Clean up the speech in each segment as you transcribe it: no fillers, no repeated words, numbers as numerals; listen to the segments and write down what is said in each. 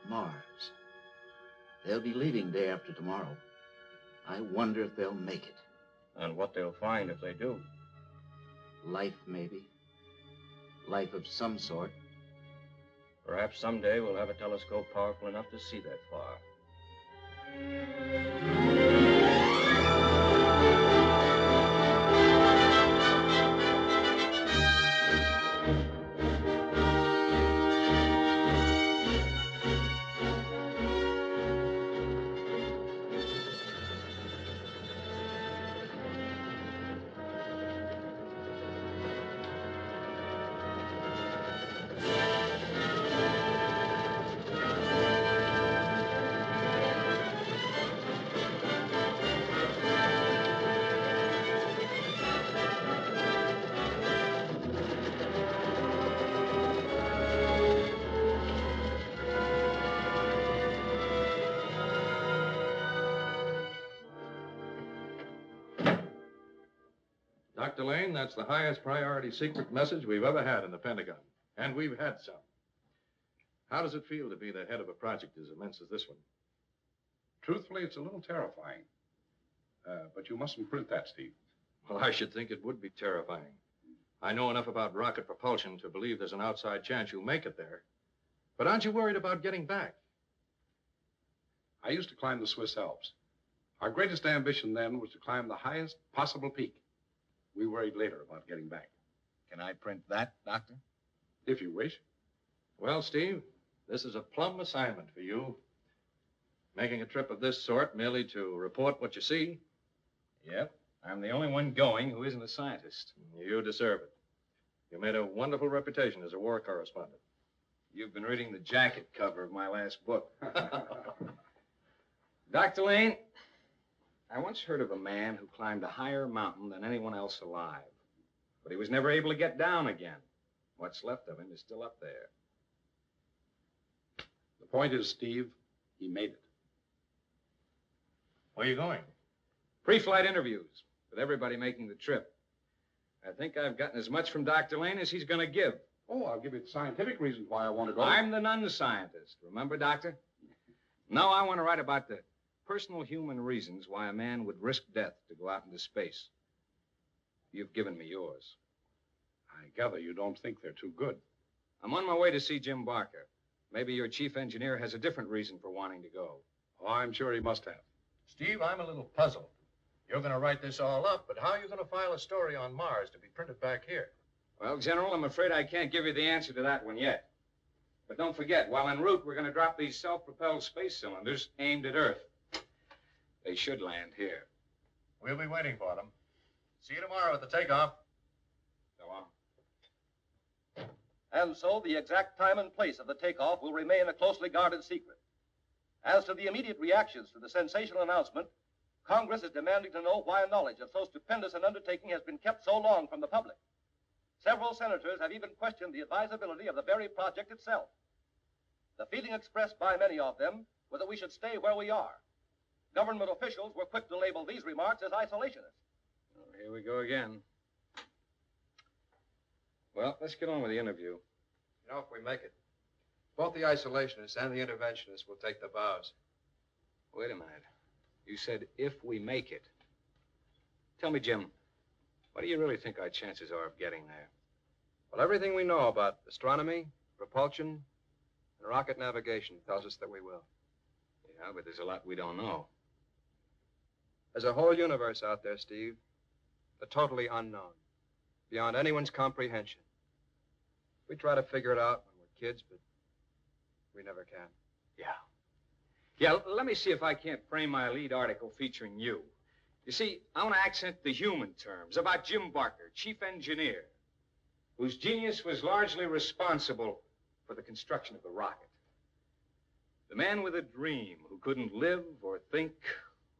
Mars. They'll be leaving day after tomorrow. I wonder if they'll make it. And what they'll find if they do. Life, maybe. Life of some sort. Perhaps someday we'll have a telescope powerful enough to see that far. Dr. Lane, that's the highest priority secret message we've ever had in the Pentagon. And we've had some. How does it feel to be the head of a project as immense as this one? Truthfully, it's a little terrifying. But you mustn't print that, Steve. Well, I should think it would be terrifying. I know enough about rocket propulsion to believe there's an outside chance you'll make it there. But aren't you worried about getting back? I used to climb the Swiss Alps. Our greatest ambition then was to climb the highest possible peak. We worried later about getting back. Can I print that, Doctor? If you wish. Well, Steve, this is a plum assignment for you. Making a trip of this sort merely to report what you see. Yep. I'm the only one going who isn't a scientist. You deserve it. You made a wonderful reputation as a war correspondent. You've been reading the jacket cover of my last book. Dr. Lane, I once heard of a man who climbed a higher mountain than anyone else alive. But he was never able to get down again. What's left of him is still up there. The point is, Steve, he made it. Where are you going? Pre-flight interviews with everybody making the trip. I think I've gotten as much from Dr. Lane as he's going to give. Oh, I'll give you the scientific reasons why I want to go. I'm the non-scientist. Remember, Doctor? No, I want to write about the personal human reasons why a man would risk death to go out into space. You've given me yours. I gather you don't think they're too good. I'm on my way to see Jim Barker. Maybe your chief engineer has a different reason for wanting to go. Oh, I'm sure he must have. Steve, I'm a little puzzled. You're going to write this all up, but how are you going to file a story on Mars to be printed back here? Well, General, I'm afraid I can't give you the answer to that one yet. But don't forget, while en route, we're going to drop these self-propelled space cylinders aimed at Earth. They should land here. We'll be waiting for them. See you tomorrow at the takeoff. So long. And so the exact time and place of the takeoff will remain a closely guarded secret. As to the immediate reactions to the sensational announcement, Congress is demanding to know why knowledge of so stupendous an undertaking has been kept so long from the public. Several senators have even questioned the advisability of the very project itself. The feeling expressed by many of them was that we should stay where we are. Government officials were quick to label these remarks as isolationist. Oh, here we go again. Well, let's get on with the interview. You know, if we make it, both the isolationists and the interventionists will take the vows. Wait a minute. You said, if we make it. Tell me, Jim, what do you really think our chances are of getting there? Well, everything we know about astronomy, propulsion, and rocket navigation tells us that we will. Yeah, but there's a lot we don't know. There's a whole universe out there, Steve. The totally unknown. Beyond anyone's comprehension. We try to figure it out when we're kids, but we never can. Yeah. Yeah, let me see if I can't frame my lead article featuring you. You see, I want to accent the human terms about Jim Barker, chief engineer, whose genius was largely responsible for the construction of the rocket. The man with a dream who couldn't live or think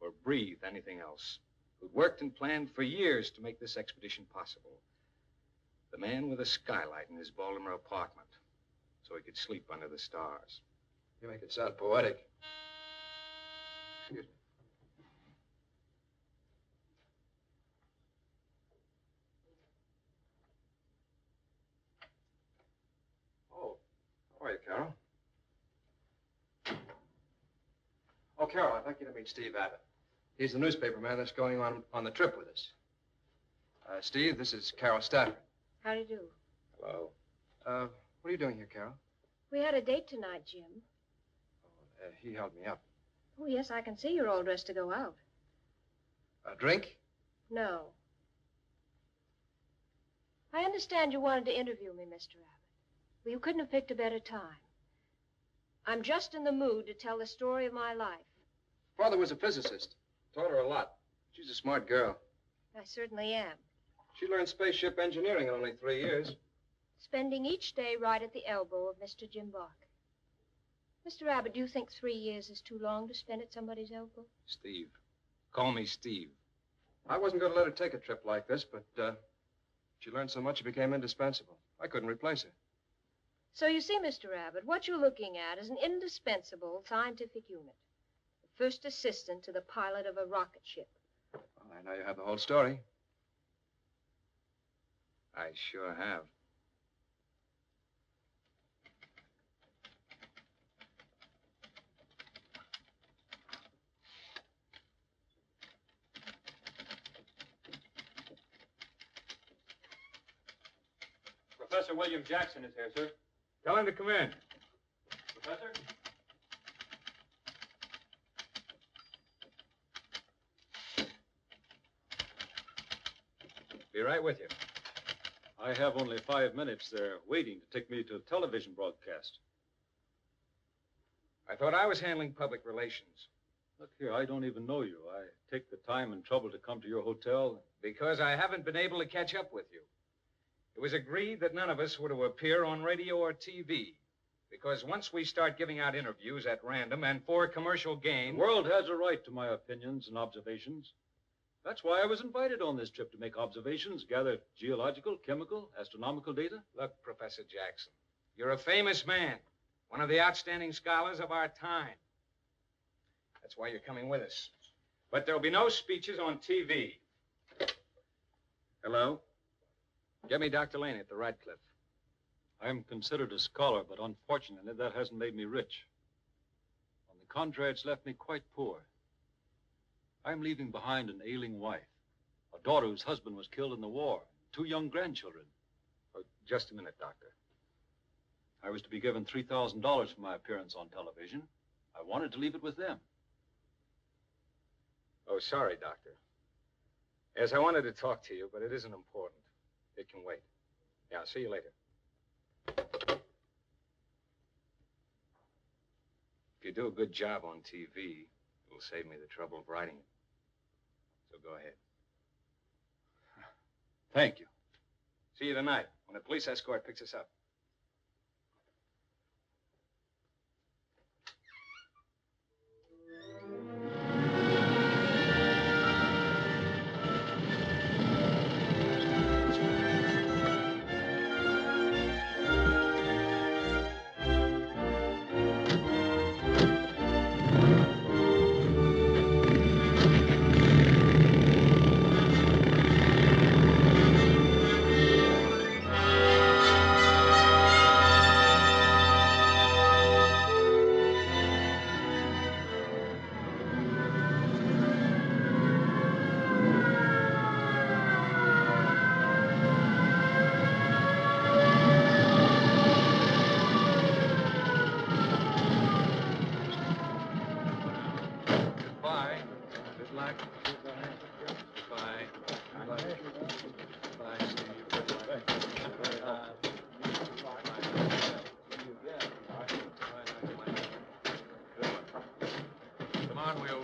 or breathe anything else, who'd worked and planned for years to make this expedition possible. The man with a skylight in his Baltimore apartment so he could sleep under the stars. You make it sound poetic. Excuse me. Oh, how are you, Carol? Oh, Carol, I'd like you to meet Steve Abbott. He's the newspaper man that's going on the trip with us. Steve, this is Carol Stafford. How do you do? Hello. What are you doing here, Carol? We had a date tonight, Jim. He held me up. Oh, yes, I can see you're all dressed to go out. A drink? No. I understand you wanted to interview me, Mr. Abbott. Well, you couldn't have picked a better time. I'm just in the mood to tell the story of my life. Father was a physicist. Taught her a lot. She's a smart girl. I certainly am. She learned spaceship engineering in only 3 years. Spending each day right at the elbow of Mr. Jim Barker. Mr. Abbott, do you think 3 years is too long to spend at somebody's elbow? Steve. Call me Steve. I wasn't going to let her take a trip like this, but she learned so much she became indispensable. I couldn't replace her. So you see, Mr. Abbott, what you're looking at is an indispensable scientific unit. The first assistant to the pilot of a rocket ship. Well, I know you have the whole story. I sure have. Professor William Jackson is here, sir. Tell him to come in. Professor? Be right with you. I have only 5 minutes. They're waiting to take me to a television broadcast. I thought I was handling public relations. Look here, I don't even know you. I take the time and trouble to come to your hotel. Because I haven't been able to catch up with you. It was agreed that none of us were to appear on radio or TV. Because once we start giving out interviews at random and for commercial gain... The world has a right to my opinions and observations. That's why I was invited on this trip, to make observations, gather geological, chemical, astronomical data. Look, Professor Jackson, you're a famous man, one of the outstanding scholars of our time. That's why you're coming with us. But there'll be no speeches on TV. Hello? Get me Dr. Lane at the Radcliffe. I am considered a scholar, but unfortunately, that hasn't made me rich. On the contrary, it's left me quite poor. I'm leaving behind an ailing wife, a daughter whose husband was killed in the war, 2 young grandchildren. Oh, just a minute, Doctor. I was to be given $3,000 for my appearance on television. I wanted to leave it with them. Oh, sorry, Doctor. Yes, I wanted to talk to you, but it isn't important. It can wait. Yeah, I'll see you later. If you do a good job on TV, it'll save me the trouble of writing it. So go ahead. Thank you. See you tonight when the police escort picks us up.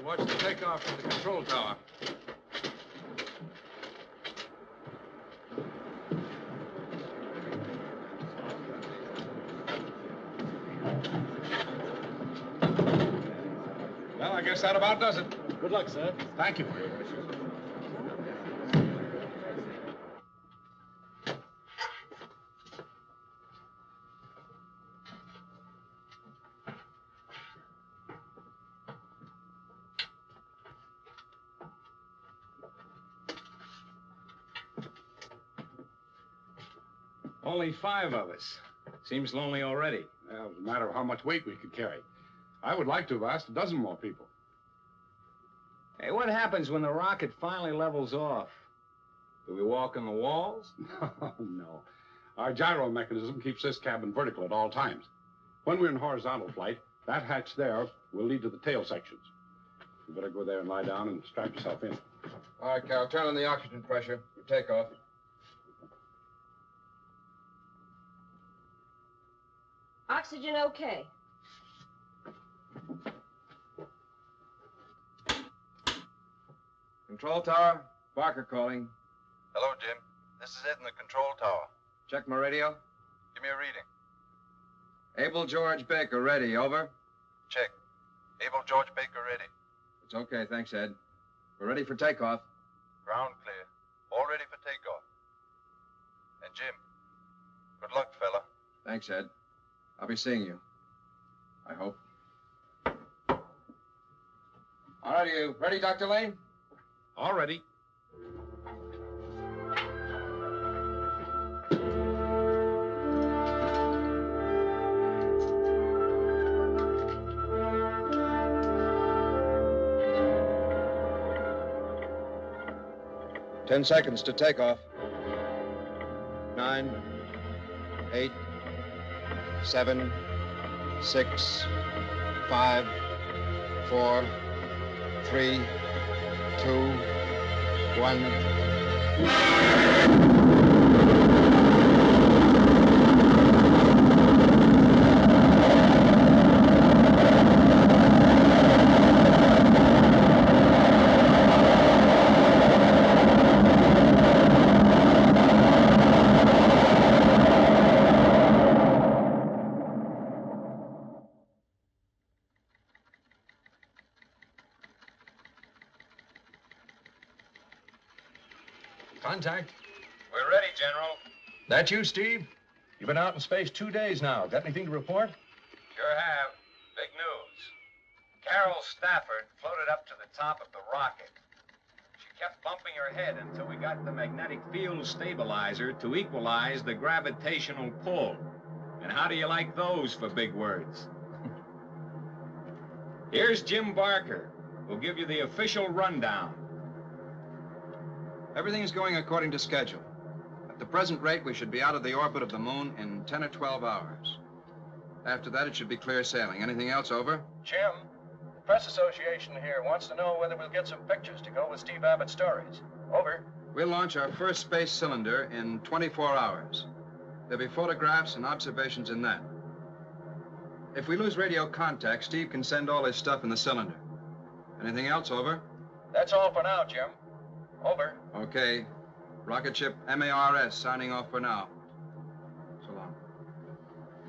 Watch the takeoff from the control tower. Well, I guess that about does it. Good luck, sir. Thank you. Only 5 of us. Seems lonely already. Well, it was a matter of how much weight we could carry. I would like to have asked a dozen more people. Hey, what happens when the rocket finally levels off? Do we walk on the walls? Oh, no. Our gyro mechanism keeps this cabin vertical at all times. When we're in horizontal flight, that hatch there will lead to the tail sections. You better go there and lie down and strap yourself in. All right, Carol, turn on the oxygen pressure for takeoff. Oxygen okay. Control tower, Barker calling. Hello, Jim. This is Ed in the control tower. Check my radio. Give me a reading. Able George Baker, ready, over. Check. Able George Baker ready. It's okay, thanks, Ed. We're ready for takeoff. Ground clear. All ready for takeoff. And Jim, good luck, fella. Thanks, Ed. I'll be seeing you. I hope. All right, are you ready, Dr. Lane? All ready. Ten seconds to takeoff. 9, 8, 7, 6, 5, 4, 3, 2, 1. Contact. We're ready, General. That you, Steve? You've been out in space 2 days now. Got anything to report? Sure have. Big news. Carol Stafford floated up to the top of the rocket. She kept bumping her head until we got the magnetic field stabilizer to equalize the gravitational pull. And how do you like those for big words? Here's Jim Barker, who'll give you the official rundown. Everything's going according to schedule. At the present rate, we should be out of the orbit of the moon in 10 or 12 hours. After that, it should be clear sailing. Anything else, over? Jim, the Press Association here wants to know whether we'll get some pictures to go with Steve Abbott's stories. Over. We'll launch our first space cylinder in 24 hours. There'll be photographs and observations in that. If we lose radio contact, Steve can send all his stuff in the cylinder. Anything else, over? That's all for now, Jim. Over. Okay. Rocket ship MARS signing off for now. So long.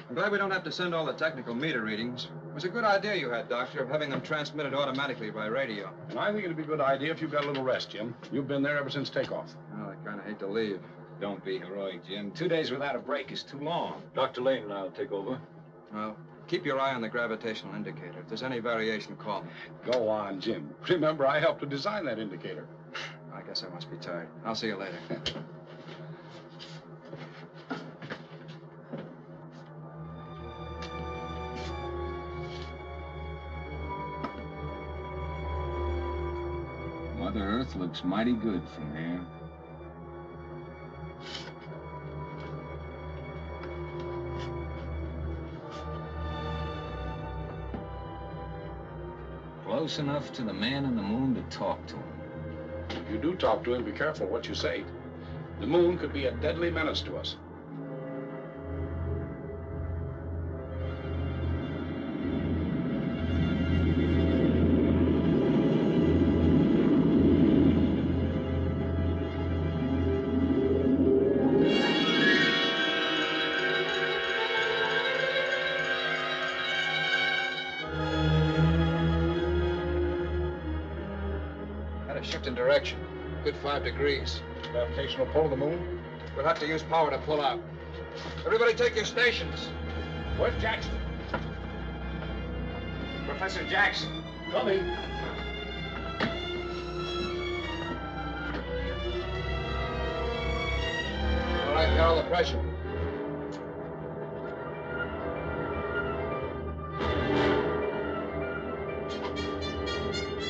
I'm glad we don't have to send all the technical meter readings. It was a good idea you had, Doctor, of having them transmitted automatically by radio. And I think it'd be a good idea if you got a little rest, Jim. You've been there ever since takeoff. Well, I kind of hate to leave. Don't be heroic, Jim. 2 days without a break is too long. Dr. Lane and I'll take over. Well, keep your eye on the gravitational indicator. If there's any variation, call me. Go on, Jim. Remember, I helped to design that indicator. I guess I must be tired. I'll see you later. Mother Earth looks mighty good from here. Close enough to the man on the moon to talk to him. If you do talk to him, be careful what you say. The moon could be a deadly menace to us. Shift in direction. Good 5 degrees. Gravitational pull of the moon? We'll have to use power to pull out. Everybody take your stations. Where's Jackson? Professor Jackson. Coming. All right, Carol, the pressure.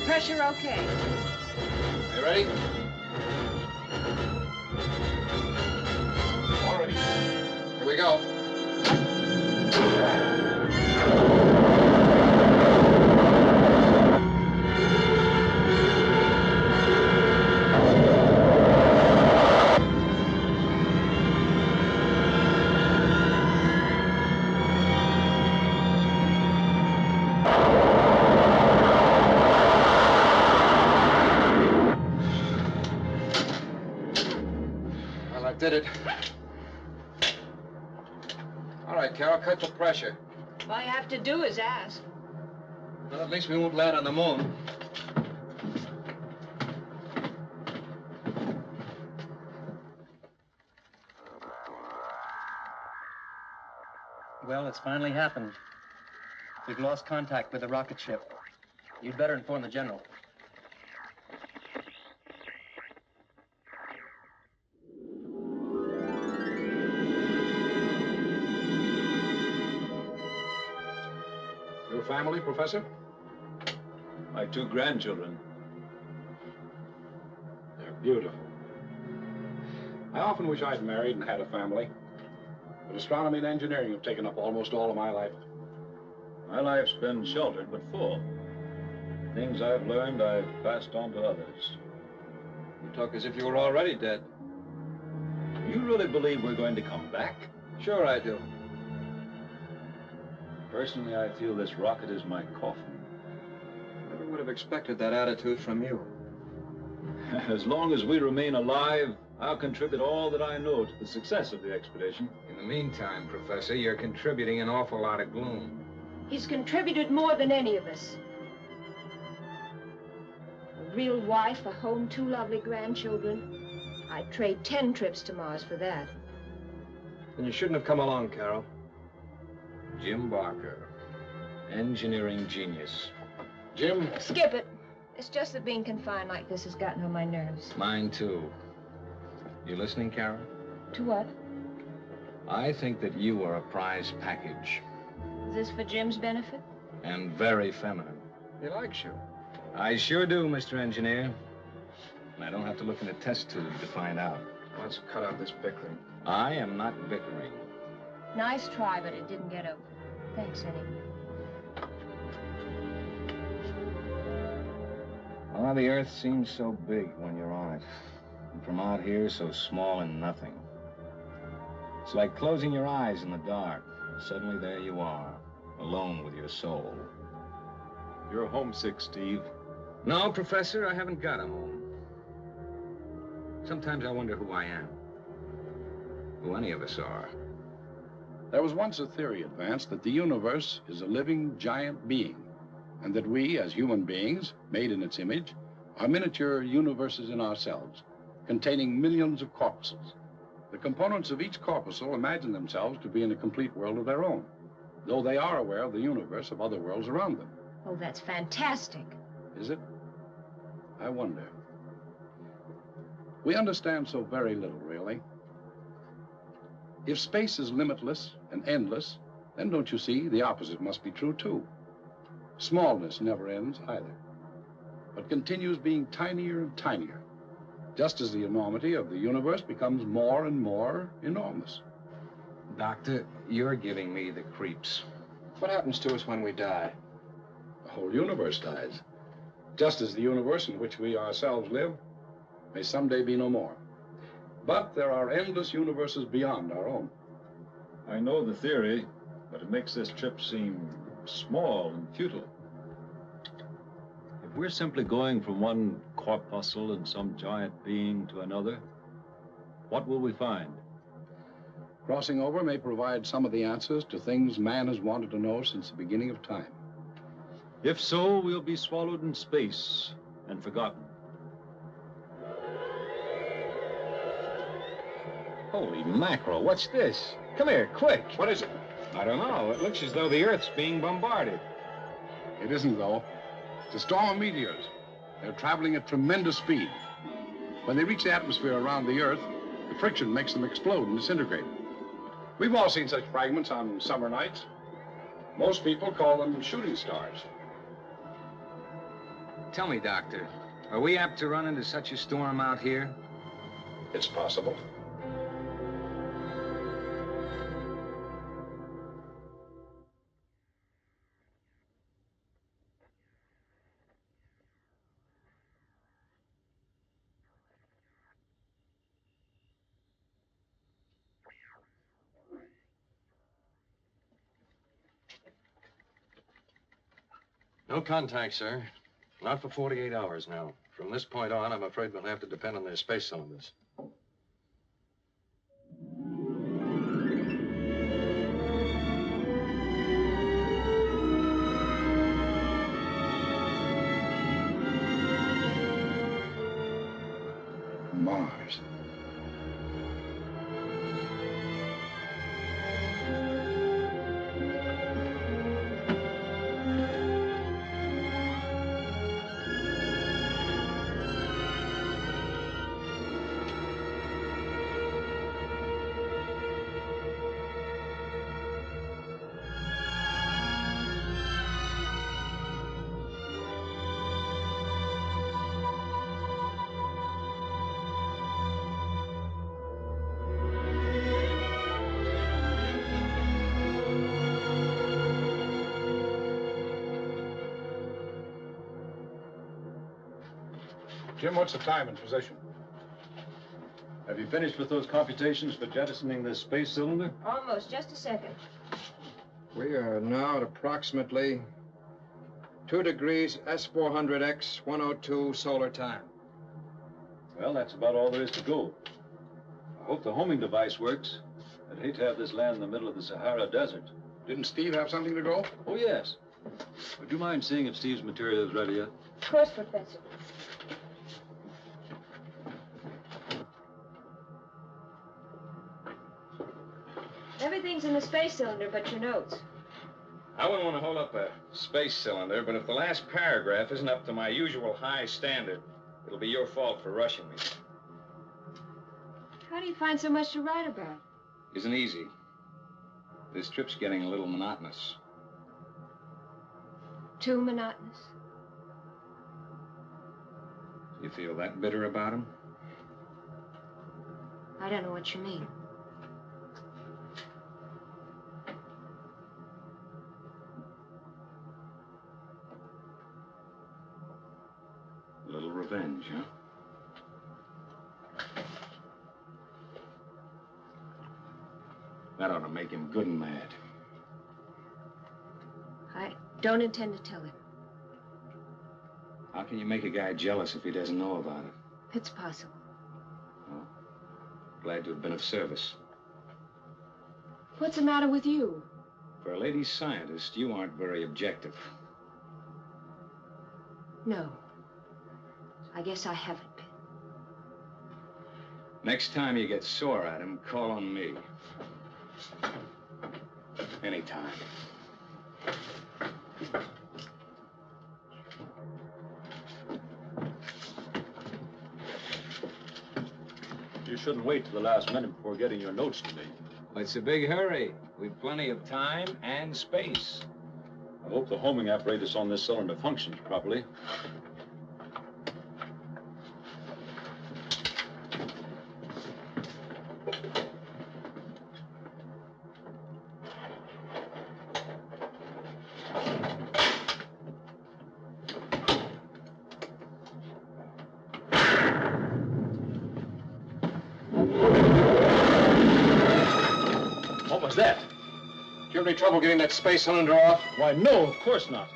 Pressure okay. You ready? All ready. Here we go. Well, that did it. All right, Carol, cut the pressure. All you have to do is ask. Well, at least we won't land on the moon. Well, it's finally happened. We've lost contact with the rocket ship. You'd better inform the general. Your family, Professor? My 2 grandchildren. They're beautiful. I often wish I'd married and had a family. But astronomy and engineering have taken up almost all of my life. My life's been sheltered but full. Things I've learned, I've passed on to others. You talk as if you were already dead. You really believe we're going to come back? Sure I do. Personally, I feel this rocket is my coffin. Never would have expected that attitude from you. As long as we remain alive, I'll contribute all that I know to the success of the expedition. In the meantime, Professor, you're contributing an awful lot of gloom. He's contributed more than any of us. A real wife, a home, 2 lovely grandchildren. I'd trade 10 trips to Mars for that. Then you shouldn't have come along, Carol. Jim Barker, engineering genius. Jim? Skip it. It's just that being confined like this has gotten on my nerves. Mine, too. You listening, Carol? To what? I think that you are a prize package. Is this for Jim's benefit? And very feminine. He likes you. I sure do, Mr. Engineer. And I don't have to look in a test tube to find out. Let's cut out this bickering. I am not bickering. Nice try, but it didn't get over. Thanks, anyway. Oh, the Earth seems so big when you're on it. And from out here, so small and nothing. It's like closing your eyes in the dark. Suddenly there you are, alone with your soul. You're homesick, Steve. No, Professor, I haven't got a home. Sometimes I wonder who I am. Who any of us are. There was once a theory advanced that the universe is a living giant being, and that we, as human beings, made in its image, are miniature universes in ourselves, containing millions of corpuscles. The components of each corpuscle imagine themselves to be in a complete world of their own, though they are aware of the universe of other worlds around them. Oh, that's fantastic. Is it? I wonder. We understand so very little, really. If space is limitless and endless, then don't you see, the opposite must be true, too. Smallness never ends either, but continues being tinier and tinier, just as the enormity of the universe becomes more and more enormous. Doctor, you're giving me the creeps. What happens to us when we die? The whole universe dies, just as the universe in which we ourselves live may someday be no more. But there are endless universes beyond our own. I know the theory, but it makes this trip seem small and futile. If we're simply going from one corpuscle in some giant being to another, what will we find? Crossing over may provide some of the answers to things man has wanted to know since the beginning of time. If so, we'll be swallowed in space and forgotten. Holy mackerel, what's this? Come here, quick. What is it? I don't know. It looks as though the Earth's being bombarded. It isn't, though. It's a storm of meteors. They're traveling at tremendous speed. When they reach the atmosphere around the Earth, the friction makes them explode and disintegrate. We've all seen such fragments on summer nights. Most people call them shooting stars. Tell me, Doctor, are we apt to run into such a storm out here? It's possible. No contact, sir. Not for 48 hours now. From this point on, I'm afraid we'll have to depend on their space cylinders. Mars. Jim, what's the time and position? Have you finished with those computations for jettisoning this space cylinder? Almost. Just a second. We are now at approximately 2 degrees S400X 102 solar time. Well, that's about all there is to go. I hope the homing device works. I'd hate to have this land in the middle of the Sahara Desert. Didn't Steve have something to go? Oh, yes. Would you mind seeing if Steve's material is ready yet? Of course, Professor. Everything's in the space cylinder but your notes. I wouldn't want to hold up a space cylinder, but if the last paragraph isn't up to my usual high standard, it'll be your fault for rushing me. How do you find so much to write about? Isn't easy. This trip's getting a little monotonous. Too monotonous? You feel that bitter about him? I don't know what you mean. A little revenge, huh? That ought to make him good and mad. I don't intend to tell him. How can you make a guy jealous if he doesn't know about it? It's possible. Oh, glad to have been of service. What's the matter with you? For a lady scientist, you aren't very objective. No. I guess I haven't been. Next time you get sore at him, call on me. Anytime. You shouldn't wait till the last minute before getting your notes to me. It's a big hurry. We've plenty of time and space. I hope the homing apparatus on this cylinder functions properly. What was that? Did you have any trouble getting that space cylinder off? Why, no, of course not.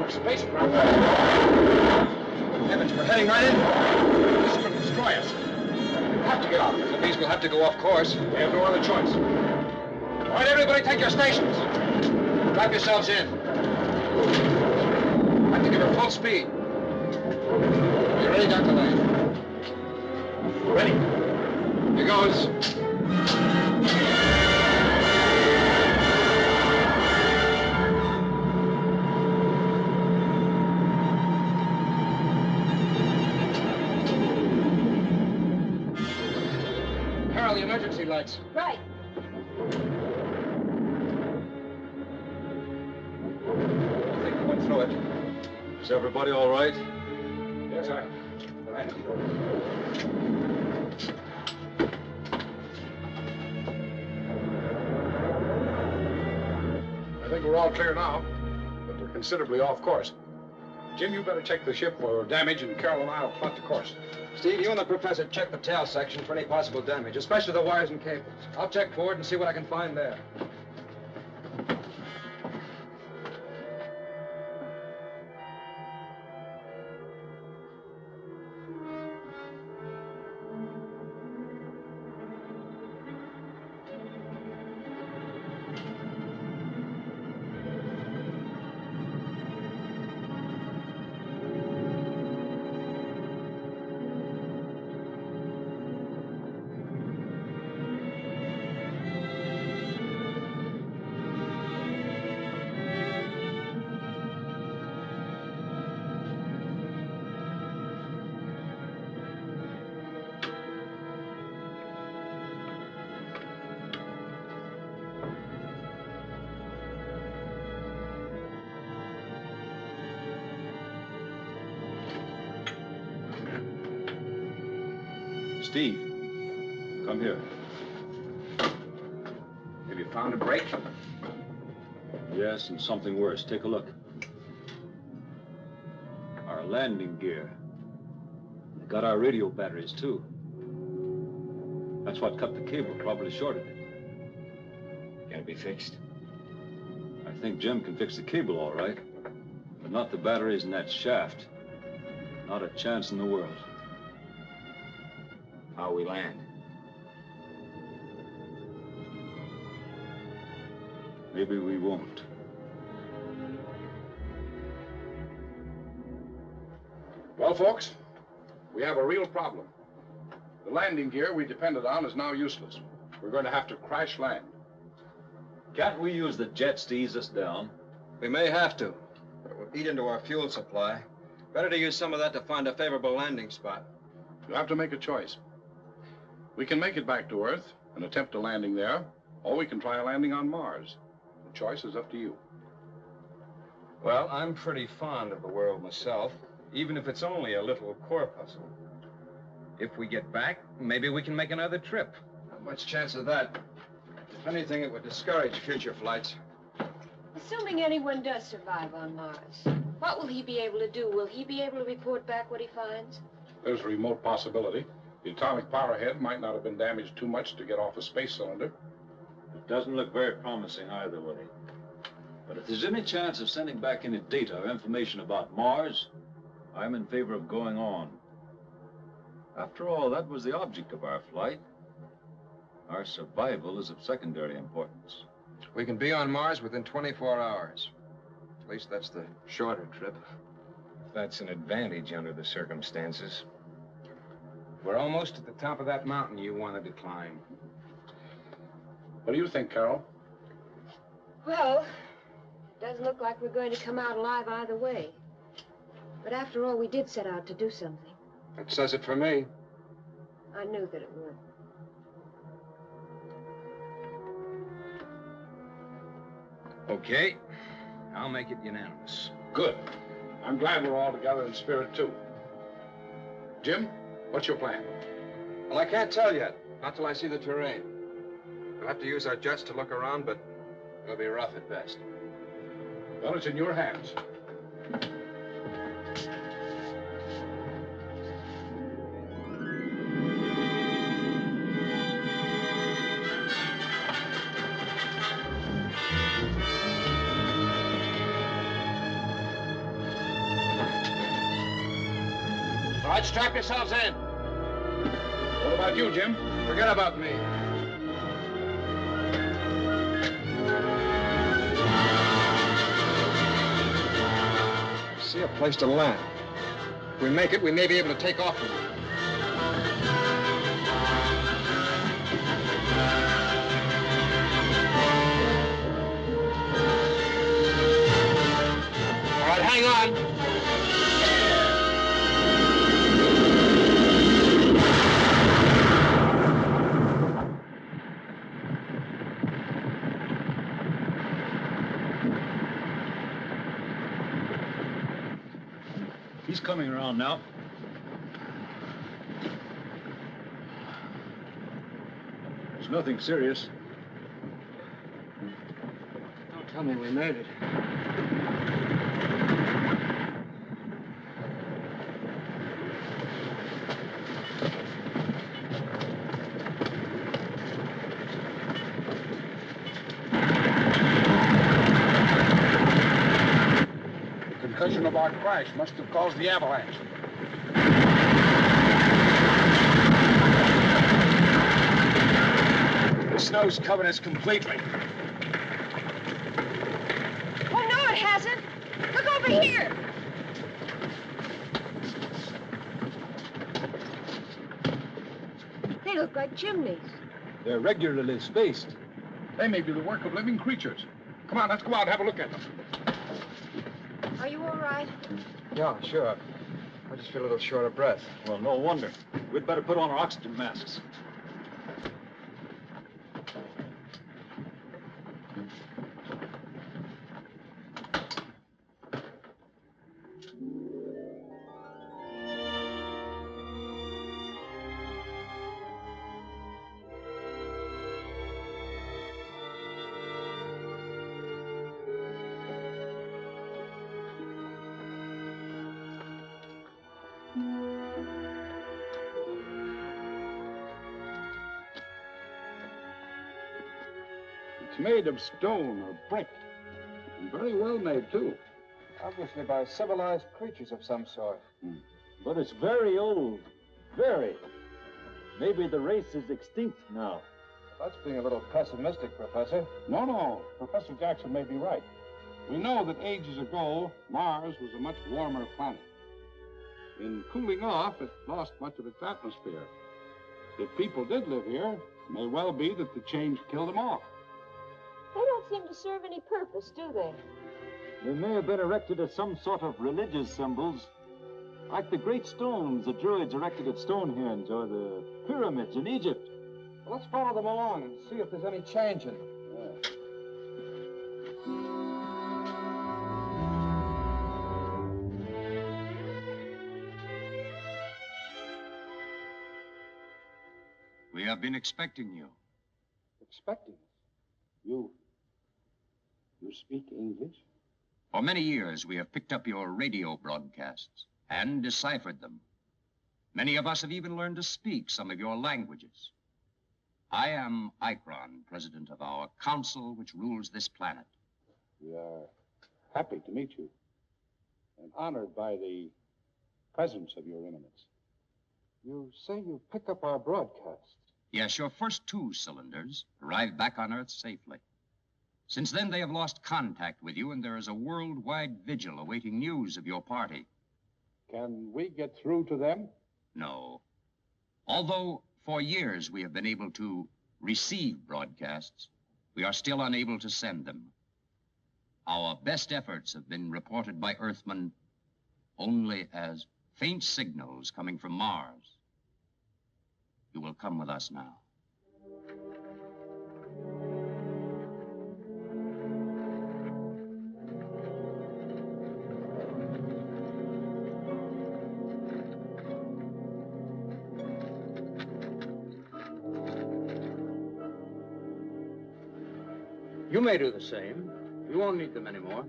Spacecraft. Heavens, we're heading right in. This is going to destroy us. We have to get out. That means we'll have to go off course. We have no other choice. All right, everybody, take your stations. Strap yourselves in. Have to give her full speed. You ready, Dr. Lane? Ready. Here goes. Carol, the emergency lights. Right. through it. Is everybody all right? Yes, sir. I think we're all clear now, but we're considerably off course. Jim, you better check the ship for damage, and Carol and I will plot the course. Steve, you and the professor check the tail section for any possible damage, especially the wires and cables. I'll check forward and see what I can find there. Steve, come here. Have you found a break? Yes, and something worse. Take a look. Our landing gear. They got our radio batteries, too. That's what cut the cable, probably shorted it. Can it be fixed? I think Jim can fix the cable all right, but not the batteries in that shaft. Not a chance in the world. How we land? Maybe we won't. Well, folks, we have a real problem. The landing gear we depended on is now useless. We're going to have to crash land. Can't we use the jets to ease us down? We may have to, but it will eat into our fuel supply. Better to use some of that to find a favorable landing spot. You have to make a choice. We can make it back to Earth and attempt a landing there, or we can try a landing on Mars. The choice is up to you. Well, I'm pretty fond of the world myself, even if it's only a little corpuscle. If we get back, maybe we can make another trip. Not much chance of that. If anything, it would discourage future flights. Assuming anyone does survive on Mars, what will he be able to do? Will he be able to report back what he finds? There's a remote possibility. The atomic power head might not have been damaged too much to get off a space cylinder. It doesn't look very promising either way. But if there's any chance of sending back any data or information about Mars, I'm in favor of going on. After all, that was the object of our flight. Our survival is of secondary importance. We can be on Mars within 24 hours. At least that's the shorter trip. That's an advantage under the circumstances. We're almost at the top of that mountain you wanted to climb. What do you think, Carol? Well, it doesn't look like we're going to come out alive either way. But after all, we did set out to do something. That says it for me. I knew that it would. Okay. I'll make it unanimous. Good. I'm glad we're all together in spirit, too. Jim, what's your plan? Well, I can't tell yet. Not till I see the terrain. We'll have to use our jets to look around, but it'll be rough at best. Well, it's in your hands. All right, strap yourselves in. What about you, Jim? Forget about me. See a place to land. If we make it, we may be able to take off from it. All right, hang on. He's coming around now. There's nothing serious. Don't tell me we made it. The concussion of our crash must have caused the avalanche. The snow's covered us completely. Oh, no, it hasn't. Look over here. They look like chimneys. They're regularly spaced. They may be the work of living creatures. Come on, let's go out and have a look at them. Are you all right? Yeah, sure. I just feel a little short of breath. Well, no wonder. We'd better put on our oxygen masks. It's made of stone or brick. And very well made, too. Obviously by civilized creatures of some sort. But it's very old. Very. Maybe the race is extinct now. That's being a little pessimistic, Professor. No. Professor Jackson may be right. We know that ages ago, Mars was a much warmer planet. In cooling off, it lost much of its atmosphere. If people did live here, it may well be that the change killed them off. They don't seem to serve any purpose, do they? They may have been erected as some sort of religious symbols, like the great stones the Druids erected at Stonehenge or the pyramids in Egypt. Well, let's follow them along and see if there's any change in them. We have been expecting you. Expecting us? You speak English? For many years, we have picked up your radio broadcasts and deciphered them. Many of us have even learned to speak some of your languages. I am Ikron, president of our council which rules this planet. We are happy to meet you and honored by the presence of your eminence. You say you pick up our broadcasts. Yes, your first 2 cylinders arrived back on Earth safely. Since then, they have lost contact with you, and there is a worldwide vigil awaiting news of your party. Can we get through to them? No. Although for years we have been able to receive broadcasts, we are still unable to send them. Our best efforts have been reported by Earthmen only as faint signals coming from Mars. You will come with us now. You may do the same. You won't need them anymore.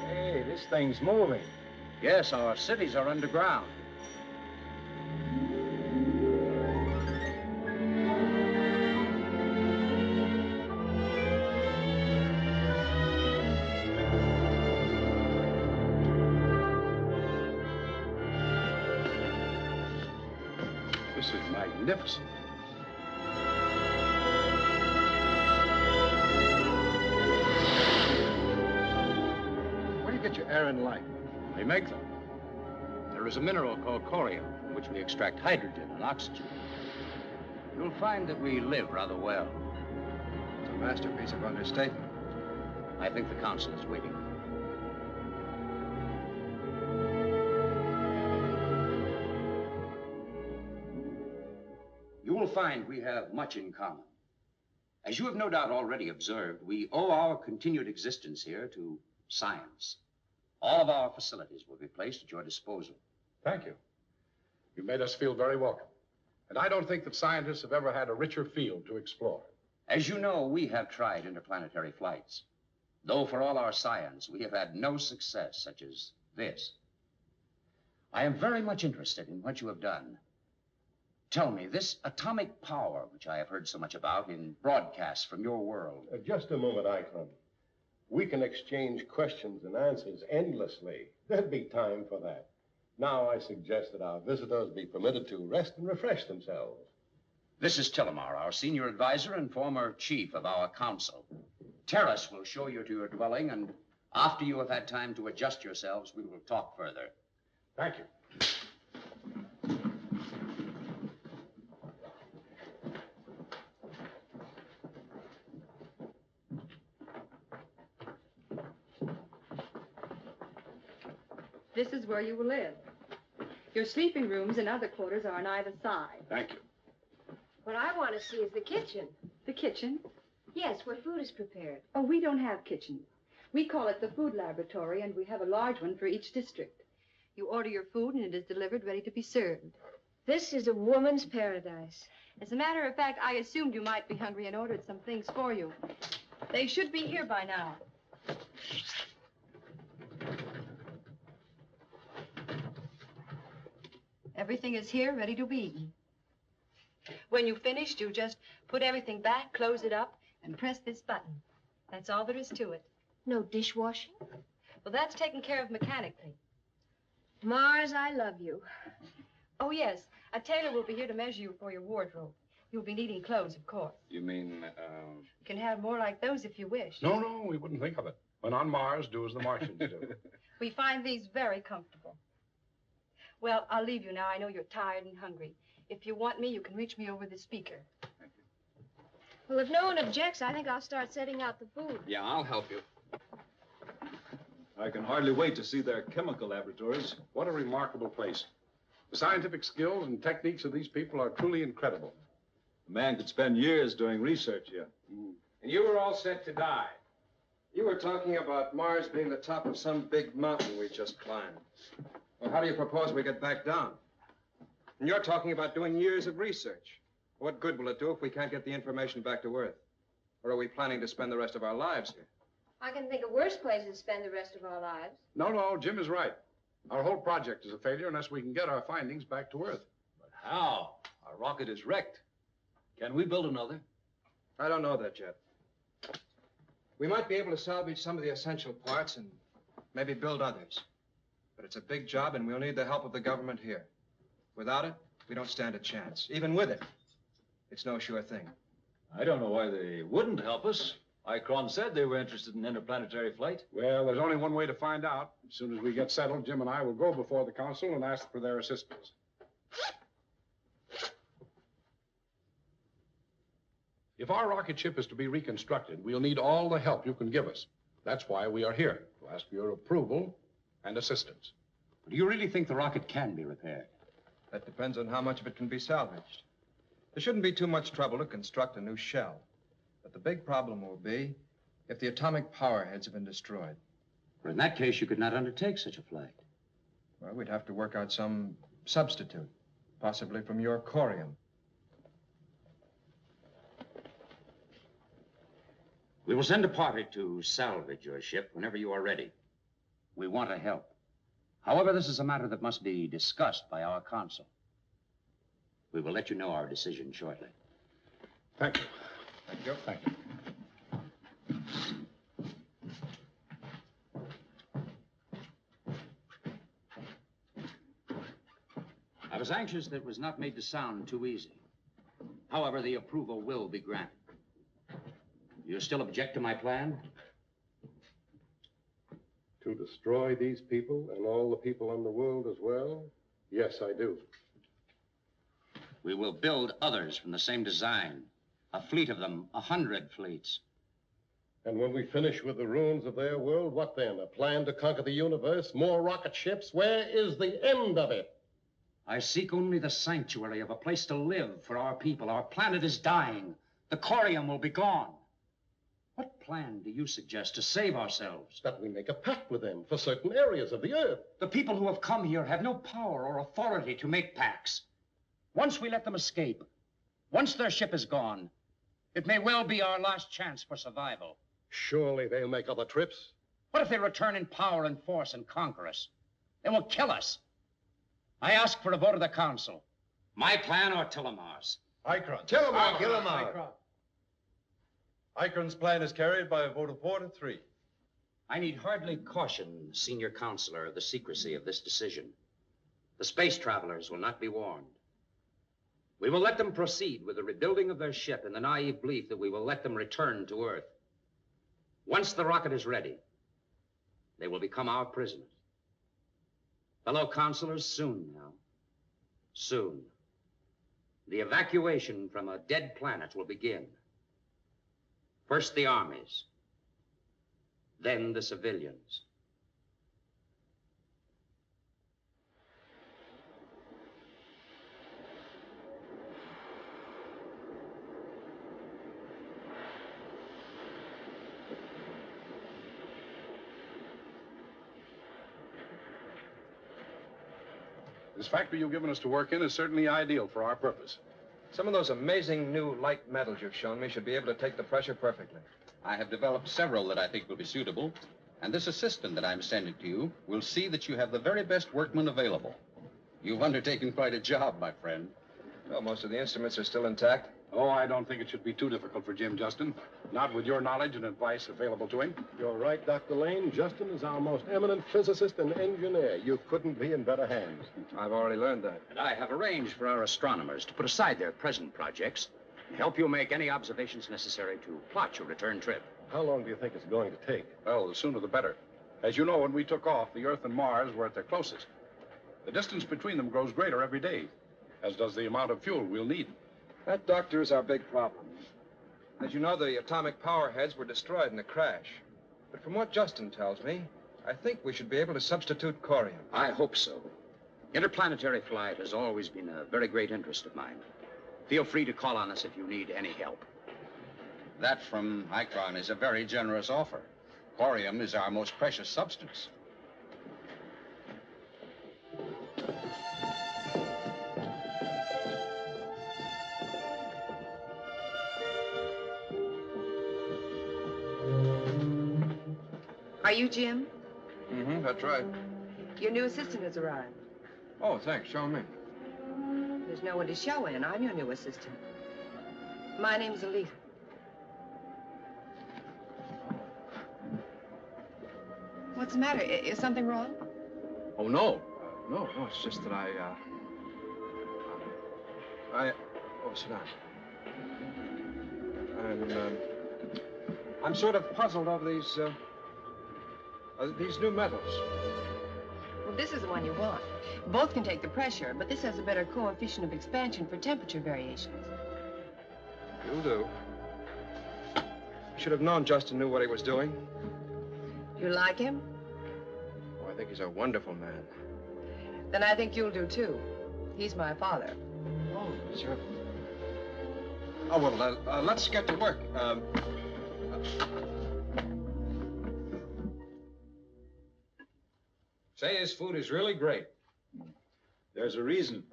Hey, this thing's moving. Yes, our cities are underground. This is magnificent. Where do you get your air and light? We make them. There is a mineral called corium, from which we extract hydrogen and oxygen. You'll find that we live rather well. It's a masterpiece of understatement. I think the council is waiting. You will find we have much in common. As you have no doubt already observed, we owe our continued existence here to science. All of our facilities will be placed at your disposal. Thank you. You made us feel very welcome. And I don't think that scientists have ever had a richer field to explore. As you know, we have tried interplanetary flights. Though for all our science, we have had no success such as this. I am very much interested in what you have done. Tell me, this atomic power, which I have heard so much about in broadcasts from your world. Just a moment, Icon. We can exchange questions and answers endlessly. There'd be time for that. Now I suggest that our visitors be permitted to rest and refresh themselves. This is Tillamar, our senior advisor and former chief of our council. Terrace will show you to your dwelling, and after you have had time to adjust yourselves, we will talk further. Thank you. This is where you will live. Your sleeping rooms and other quarters are on either side. Thank you. What I want to see is the kitchen. The kitchen? Yes, where food is prepared. Oh, we don't have kitchens. We call it the food laboratory, and we have a large one for each district. You order your food, and it is delivered ready to be served. This is a woman's paradise. As a matter of fact, I assumed you might be hungry and ordered some things for you. They should be here by now. Everything is here, ready to be eaten. When you've finished, you just put everything back, close it up, and press this button. That's all there is to it. No dishwashing? Well, that's taken care of mechanically. Mars, I love you. Oh, yes. A tailor will be here to measure you for your wardrobe. You'll be needing clothes, of course. You mean, You can have more like those if you wish. No, we wouldn't think of it. When on Mars, do as the Martians do. We find these very comfortable. Well, I'll leave you now. I know you're tired and hungry. If you want me, you can reach me over the speaker. Well, if no one objects, I think I'll start setting out the food. Yeah, I'll help you. I can hardly wait to see their chemical laboratories. What a remarkable place. The scientific skills and techniques of these people are truly incredible. A man could spend years doing research here. And you were all set to die. You were talking about Mars being the top of some big mountain we just climbed. Well, how do you propose we get back down? And you're talking about doing years of research. What good will it do if we can't get the information back to Earth? Or are we planning to spend the rest of our lives here? I can think of worse places to spend the rest of our lives. No, Jim is right. Our whole project is a failure unless we can get our findings back to Earth. But how? Our rocket is wrecked. Can we build another? I don't know that yet. We might be able to salvage some of the essential parts and maybe build others. But it's a big job, and we'll need the help of the government here. Without it, we don't stand a chance. Even with it, it's no sure thing. I don't know why they wouldn't help us. Icron said they were interested in interplanetary flight. Well, there's only one way to find out. As soon as we get settled, Jim and I will go before the council and ask for their assistance. If our rocket ship is to be reconstructed, we'll need all the help you can give us. That's why we are here, to ask for your approval and assistance. Do you really think the rocket can be repaired? That depends on how much of it can be salvaged. There shouldn't be too much trouble to construct a new shell. But the big problem will be if the atomic power heads have been destroyed. But in that case, you could not undertake such a flight. Well, we'd have to work out some substitute, possibly from your corium. We will send a party to salvage your ship whenever you are ready. We want to help. However, this is a matter that must be discussed by our council. We will let you know our decision shortly. Thank you. Thank you. Thank you. I was anxious that it was not made to sound too easy. However, the approval will be granted. You still object to my plan? To destroy these people and all the people on the world as well? Yes, I do. We will build others from the same design. A fleet of them, 100 fleets. And when we finish with the ruins of their world, what then? A plan to conquer the universe? More rocket ships? Where is the end of it? I seek only the sanctuary of a place to live for our people. Our planet is dying. The corium will be gone. What plan do you suggest to save ourselves? That we make a pact with them for certain areas of the Earth. The people who have come here have no power or authority to make pacts. Once we let them escape, once their ship is gone, it may well be our last chance for survival. Surely they'll make other trips. What if they return in power and force and conquer us? They will kill us. I ask for a vote of the council. My plan or Tillamar's? Ikron. Tillamar's. Ikron's plan is carried by a vote of 4 to 3. I need hardly caution, Senior Counselor, of the secrecy of this decision. The space travelers will not be warned. We will let them proceed with the rebuilding of their ship in the naive belief that we will let them return to Earth. Once the rocket is ready, they will become our prisoners. Fellow counselors, soon now. Soon. The evacuation from a dead planet will begin. First the armies, then the civilians. This factory you've given us to work in is certainly ideal for our purpose. Some of those amazing new light metals you've shown me should be able to take the pressure perfectly. I have developed several that I think will be suitable, and this assistant that I'm sending to you will see that you have the very best workmen available. You've undertaken quite a job, my friend. Well, most of the instruments are still intact. Oh, I don't think it should be too difficult for Jim, Justin. Not with your knowledge and advice available to him. You're right, Dr. Lane. Justin is our most eminent physicist and engineer. You couldn't be in better hands. I've already learned that. And I have arranged for our astronomers to put aside their present projects and help you make any observations necessary to plot your return trip. How long do you think it's going to take? Well, the sooner the better. As you know, when we took off, the Earth and Mars were at their closest. The distance between them grows greater every day, as does the amount of fuel we'll need. That, Doctor, is our big problem. As you know, the atomic power heads were destroyed in the crash. But from what Justin tells me, I think we should be able to substitute corium. I hope so. Interplanetary flight has always been a very great interest of mine. Feel free to call on us if you need any help. That from Ikron is a very generous offer. Corium is our most precious substance. Are you Jim? Mm-hmm, that's right. Your new assistant has arrived. Oh, thanks. Show me. There's no one to show in. I'm your new assistant. My name's Alita. What's the matter? Is something wrong? Oh, no. No, it's just that oh, sit down. I'm sort of puzzled over these new metals. Well, this is the one you want. Both can take the pressure, but this has a better coefficient of expansion for temperature variations. You'll do. Should have known Justin knew what he was doing. You like him? Oh, I think he's a wonderful man. Then I think you'll do, too. He's my father. Oh, sure. Oh, well, let's get to work. Say, his food is really great. There's a reason.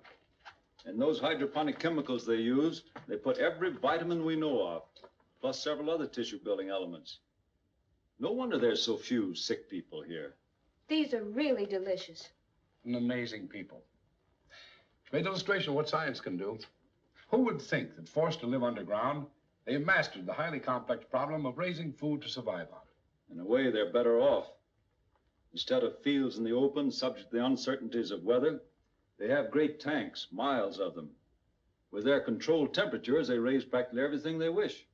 In those hydroponic chemicals they use, they put every vitamin we know of, plus several other tissue-building elements. No wonder there's so few sick people here. These are really delicious. An amazing people. Great illustration of what science can do. Who would think that forced to live underground, they have mastered the highly complex problem of raising food to survive on? In a way, they're better off. Instead of fields in the open, subject to the uncertainties of weather, they have great tanks, miles of them. With their controlled temperatures, they raise practically everything they wish.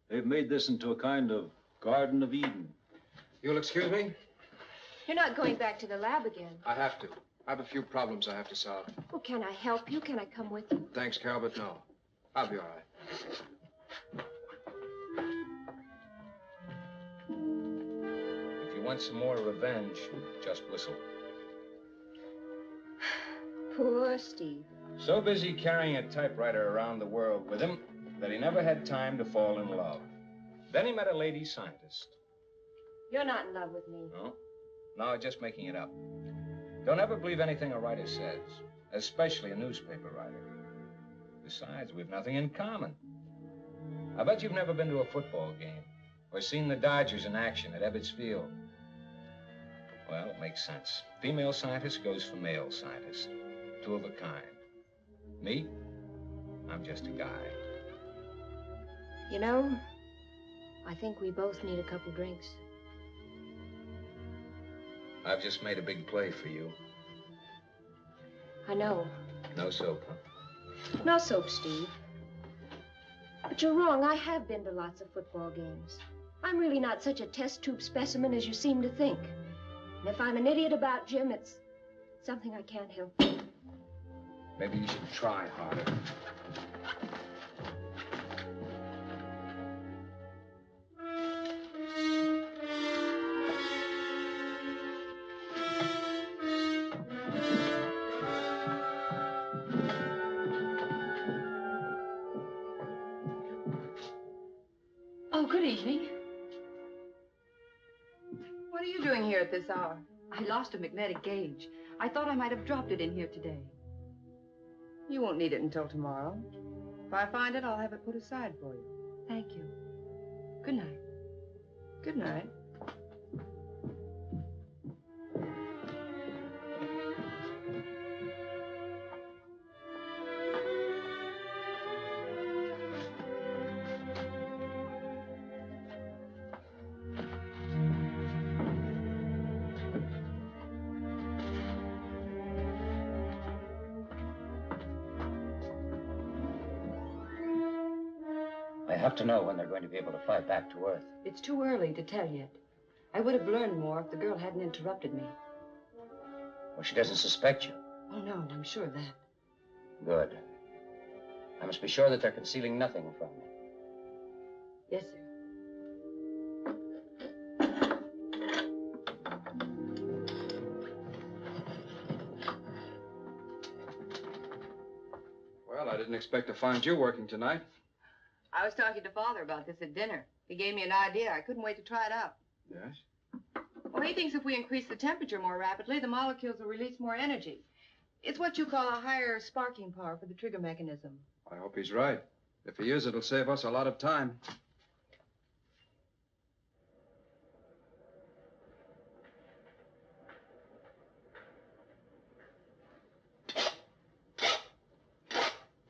They've made this into a kind of Garden of Eden. You'll excuse me? You're not going back to the lab again. I have to. I have a few problems I have to solve. Well, can I help you? Can I come with you? Thanks, Carol, but no. I'll be all right. If you want some more revenge, just whistle. Poor Steve. So busy carrying a typewriter around the world with him that he never had time to fall in love. Then he met a lady scientist. You're not in love with me. No, just making it up. Don't ever believe anything a writer says, especially a newspaper writer. Besides, we've nothing in common. I bet you've never been to a football game or seen the Dodgers in action at Ebbets Field. Well, it makes sense. Female scientist goes for male scientist. Two of a kind. Me? I'm just a guy. You know, I think we both need a couple drinks. I've just made a big play for you. I know. No soap, huh? No soap, Steve. But you're wrong. I have been to lots of football games. I'm really not such a test tube specimen as you seem to think. And if I'm an idiot about Jim, it's something I can't help. Maybe you should try harder. Oh, good evening. What are you doing here at this hour? I lost a magnetic gauge. I thought I might have dropped it in here today. You won't need it until tomorrow. If I find it, I'll have it put aside for you. Thank you. Good night. Good night. I have to know when they're going to be able to fly back to Earth. It's too early to tell yet. I would have learned more if the girl hadn't interrupted me. Well, she doesn't suspect you. Oh, no, I'm sure of that. Good. I must be sure that they're concealing nothing from me. Yes, sir. Well, I didn't expect to find you working tonight. I was talking to Father about this at dinner. He gave me an idea. I couldn't wait to try it out. Yes? Well, he thinks if we increase the temperature more rapidly, the molecules will release more energy. It's what you call a higher sparking power for the trigger mechanism. I hope he's right. If he is, it'll save us a lot of time.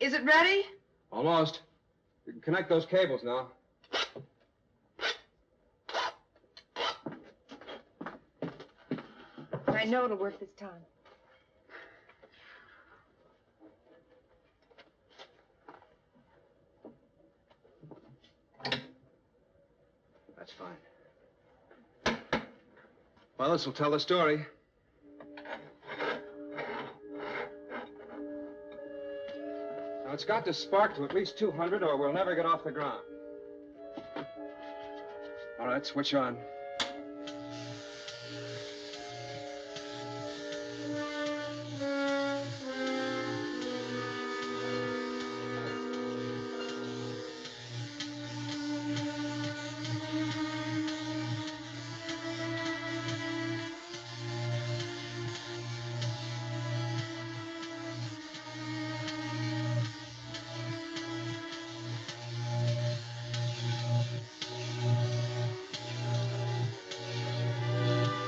Is it ready? Almost. You can connect those cables now. I know it'll work this time. That's fine. Well, this will tell the story. Now, it's got to spark to at least 200 or we'll never get off the ground. All right, switch on.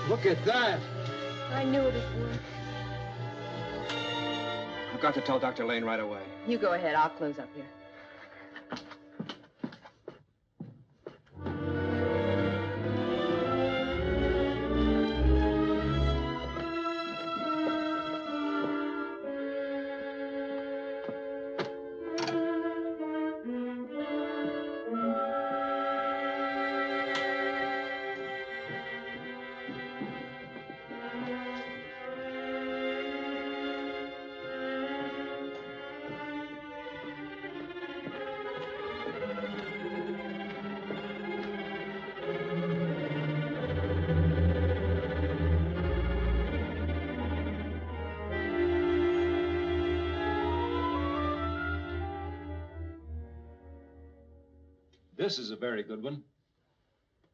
Look at that. I knew it'd work. I've got to tell Dr. Lane right away. You go ahead. I'll close up here. This is a very good one.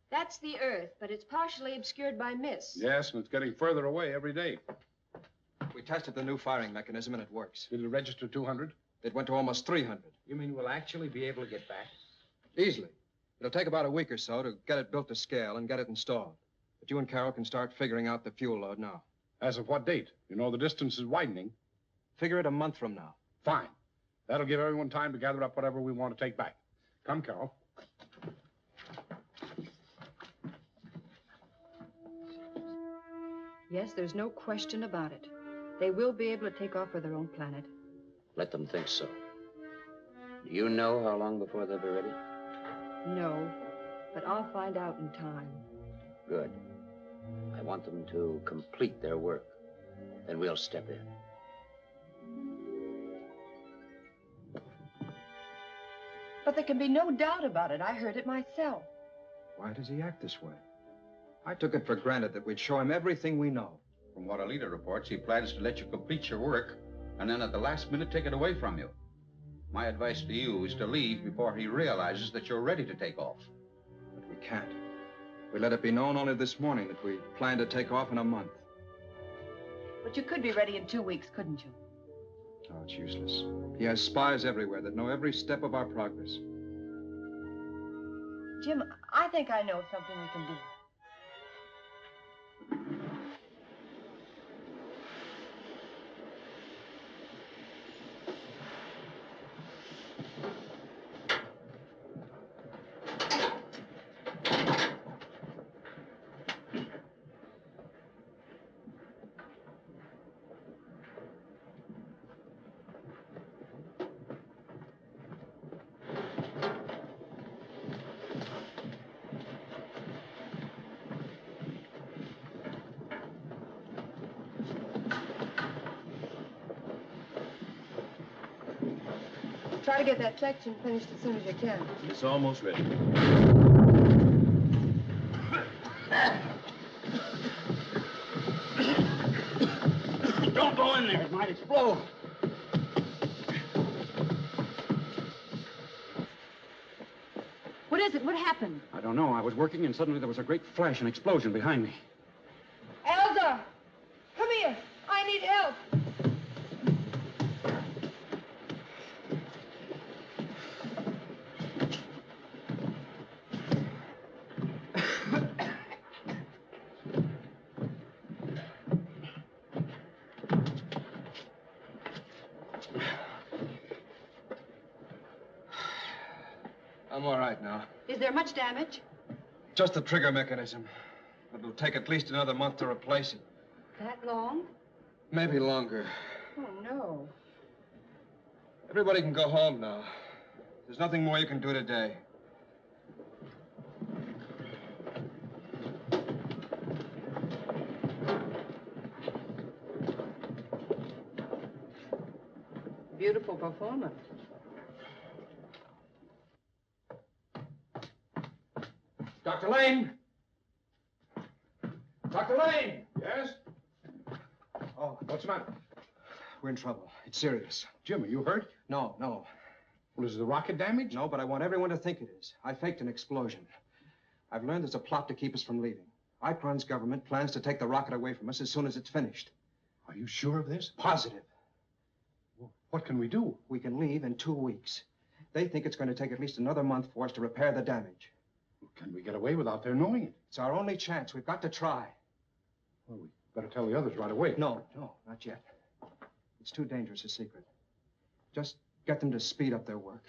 That's the Earth, but it's partially obscured by mist. Yes, and it's getting further away every day. We tested the new firing mechanism, and it works. Did it register 200? It went to almost 300. You mean we'll actually be able to get back? Easily. It'll take about a week or so to get it built to scale and get it installed. But you and Carol can start figuring out the fuel load now. As of what date? You know the distance is widening. Figure it a month from now. Fine. That'll give everyone time to gather up whatever we want to take back. Come, Carol. Yes, there's no question about it. They will be able to take off for their own planet. Let them think so. Do you know how long before they'll be ready? No, but I'll find out in time. Good. I want them to complete their work. Then we'll step in. But there can be no doubt about it. I heard it myself. Why does he act this way? I took it for granted that we'd show him everything we know. From what Alita reports, he plans to let you complete your work and then at the last minute take it away from you. My advice to you is to leave before he realizes that you're ready to take off. But we can't. We let it be known only this morning that we plan to take off in a month. But you could be ready in 2 weeks, couldn't you? Oh, it's useless. He has spies everywhere that know every step of our progress. Jim, I think I know something we can do. Try to get that section finished as soon as you can. It's almost ready. Don't go in there. It might explode. What is it? What happened? I don't know. I was working, and suddenly there was a great flash and explosion behind me. Elsa! Come here! I need help! I'm all right now. Is there much damage? Just the trigger mechanism. It'll take at least another month to replace it. That long? Maybe longer. Oh, no. Everybody can go home now. There's nothing more you can do today. Beautiful performance. Dr. Lane! Dr. Lane! Yes? Oh, What's the matter? we're in trouble. It's serious. Jim, are you hurt? No. Well, is the rocket damaged? No, but I want everyone to think it is. I faked an explosion. I've learned there's a plot to keep us from leaving. Ikron's government plans to take the rocket away from us as soon as it's finished. Are you sure of this? Positive. Well, what can we do? We can leave in 2 weeks. They think it's going to take at least another month for us to repair the damage. Can we get away without their knowing it? It's our only chance. We've got to try. Well, we better tell the others right away. No, not yet. It's too dangerous a secret. Just get them to speed up their work.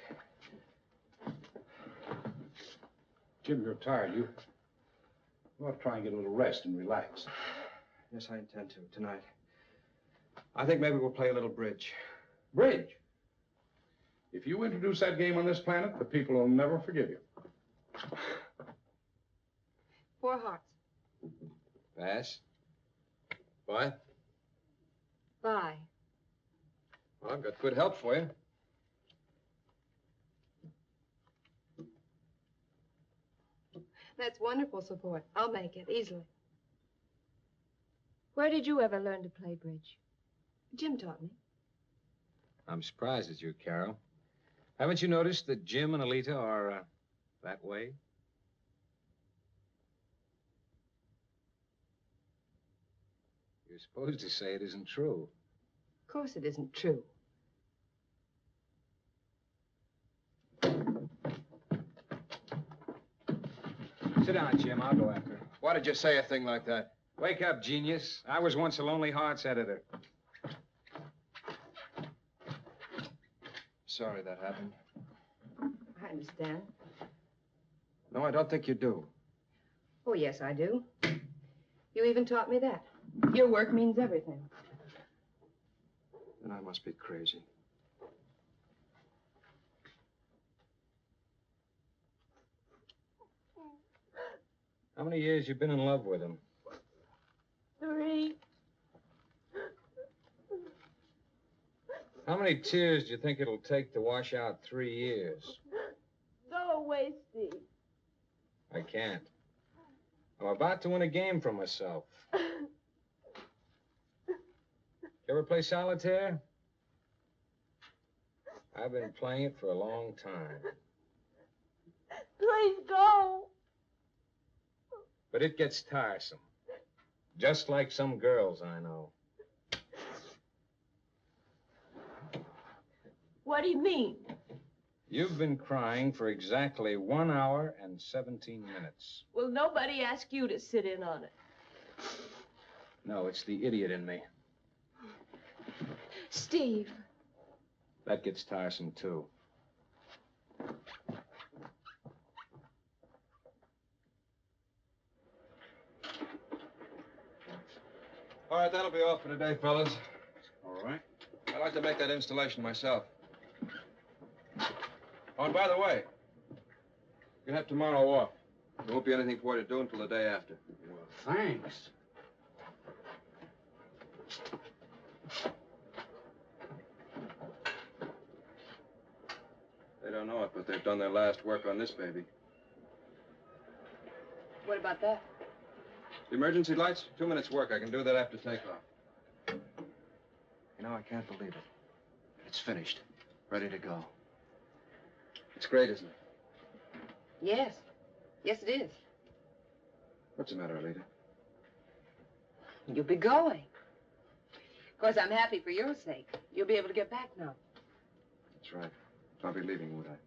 Jim, you're tired. You ought to try and get a little rest and relax. Yes, I intend to, tonight. I think maybe we'll play a little bridge. Bridge? If you introduce that game on this planet, the people will never forgive you. 4 hearts. Pass. Why? Bye. Well, I've got good help for you. That's wonderful support. I'll make it easily. Where did you ever learn to play bridge? Jim taught me. I'm surprised at you, Carol. Haven't you noticed that Jim and Alita are That way? You're supposed to say it isn't true. Of course it isn't true. Sit down, Jim. I'll go after her. Why did you say a thing like that? Wake up, genius. I was once a Lonely Hearts editor. Sorry that happened. I understand. No, I don't think you do. Oh, yes, I do. You even taught me that. Your work means everything. Then I must be crazy. How many years you been in love with him? 3. How many tears do you think it'll take to wash out 3 years? Go away, Steve. I can't. I'm about to win a game for myself. You ever play solitaire? I've been playing it for a long time. Please go. But it gets tiresome. Just like some girls I know. What do you mean? You've been crying for exactly 1 hour and 17 minutes. Well, nobody asked you to sit in on it. No, it's the idiot in me. Steve. That gets tiresome, too. All right, that'll be all for today, fellas. All right. I'd like to make that installation myself. Oh, and by the way, you can have tomorrow off. There won't be anything for you to do until the day after. Well, thanks. They don't know it, but they've done their last work on this baby. What about that? The emergency lights? 2 minutes work. I can do that after takeoff. You know, I can't believe it. It's finished. Ready to go. It's great, isn't it? Yes. Yes, it is. What's the matter, Alita? You'll be going. Of course, I'm happy for your sake. You'll be able to get back now. That's right. I'll be leaving, would I?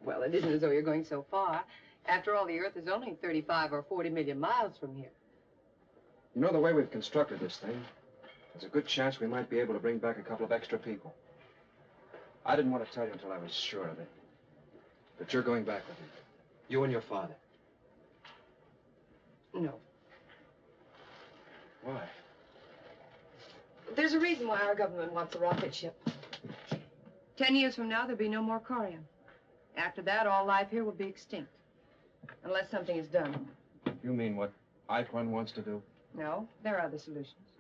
Well, it isn't as though you're going so far. After all, the Earth is only 35 or 40 million miles from here. You know, the way we've constructed this thing, there's a good chance we might be able to bring back a couple of extra people. I didn't want to tell you until I was sure of it. But you're going back with me. You and your father. No. Why? There's a reason why our government wants a rocket ship. 10 years from now, there'll be no more Corium. After that, all life here will be extinct. Unless something is done. You mean what Icron wants to do? No, there are other solutions.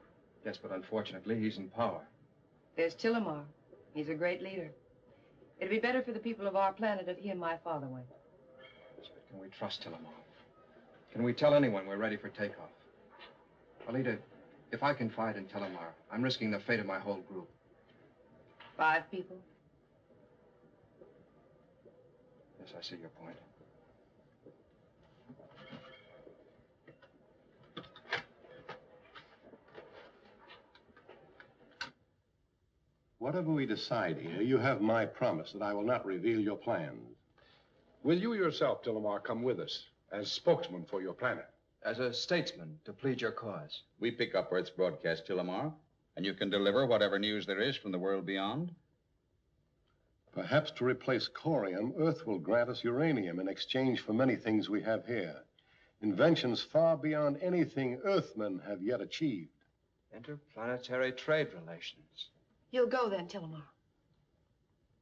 Yes, but unfortunately, he's in power. There's Tillamar. He's a great leader. It'd be better for the people of our planet if he and my father went. But can we trust Tillamar? Can we tell anyone we're ready for takeoff? Alita, if I confide in Tillamar, I'm risking the fate of my whole group. 5 people? Yes, I see your point. Whatever we decide here, you have my promise that I will not reveal your plans. Will you yourself, Tillamar, come with us as spokesman for your planet? As a statesman, to plead your cause. We pick up Earth's broadcast, Tillamar, and you can deliver whatever news there is from the world beyond. Perhaps to replace corium, Earth will grant us uranium in exchange for many things we have here. Inventions far beyond anything Earthmen have yet achieved. Interplanetary trade relations. You'll go then, Tillamar.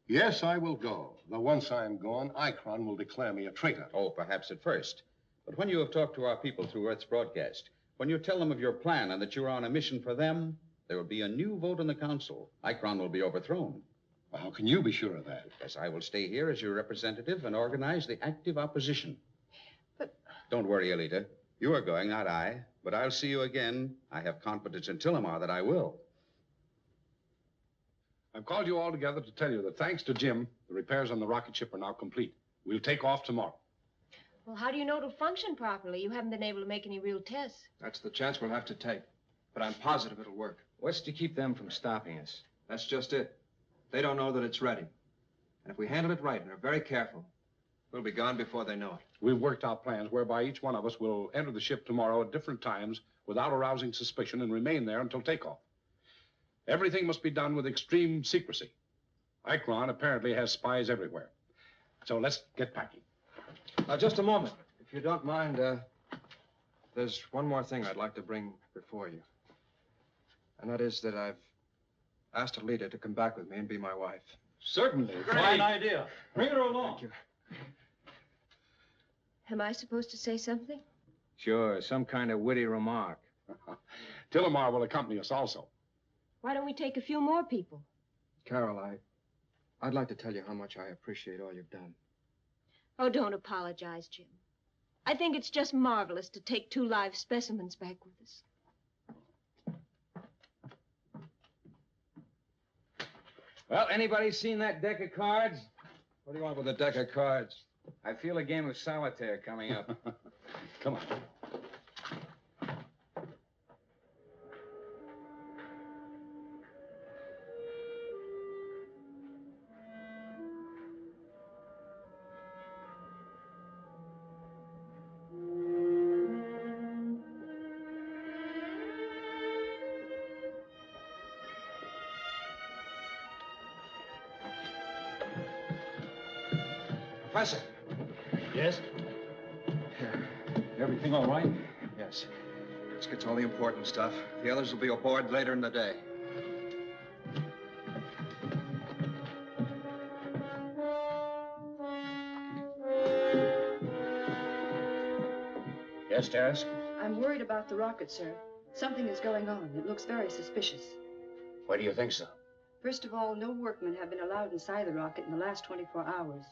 Yes, I will go. Though once I am gone, Icron will declare me a traitor. Oh, perhaps at first. But when you have talked to our people through Earth's broadcast, when you tell them of your plan and that you're on a mission for them, there will be a new vote in the council. Icron will be overthrown. Well, how can you be sure of that? Because I will stay here as your representative and organize the active opposition. But... Don't worry, Alita. You are going, not I. But I'll see you again. I have confidence in Tillamar that I will. I've called you all together to tell you that thanks to Jim, the repairs on the rocket ship are now complete. We'll take off tomorrow. Well, how do you know it'll function properly? You haven't been able to make any real tests. That's the chance we'll have to take. But I'm positive it'll work. What's to keep them from stopping us? That's just it. They don't know that it's ready. And if we handle it right and are very careful, we'll be gone before they know it. We've worked out plans whereby each one of us will enter the ship tomorrow at different times without arousing suspicion and remain there until takeoff. Everything must be done with extreme secrecy. Ikron apparently has spies everywhere. So let's get packing. Just a moment. If you don't mind, there's one more thing I'd like to bring before you. And that is that I've asked Alita to come back with me and be my wife. Certainly. Fine idea. Bring her along. Thank you. Am I supposed to say something? Sure, some kind of witty remark. Tillamar will accompany us also. Why don't we take a few more people? Carol, I'd like to tell you how much I appreciate all you've done. Oh, don't apologize, Jim. I think it's just marvelous to take 2 live specimens back with us. Well, anybody seen that deck of cards? What do you want with a deck of cards? I feel a game of solitaire coming up. Come on. Professor. Yes? Everything all right? Yes. This gets all the important stuff. The others will be aboard later in the day. Yes, Terrace? I'm worried about the rocket, sir. Something is going on. It looks very suspicious. Why do you think so? First of all, no workmen have been allowed inside the rocket in the last 24 hours.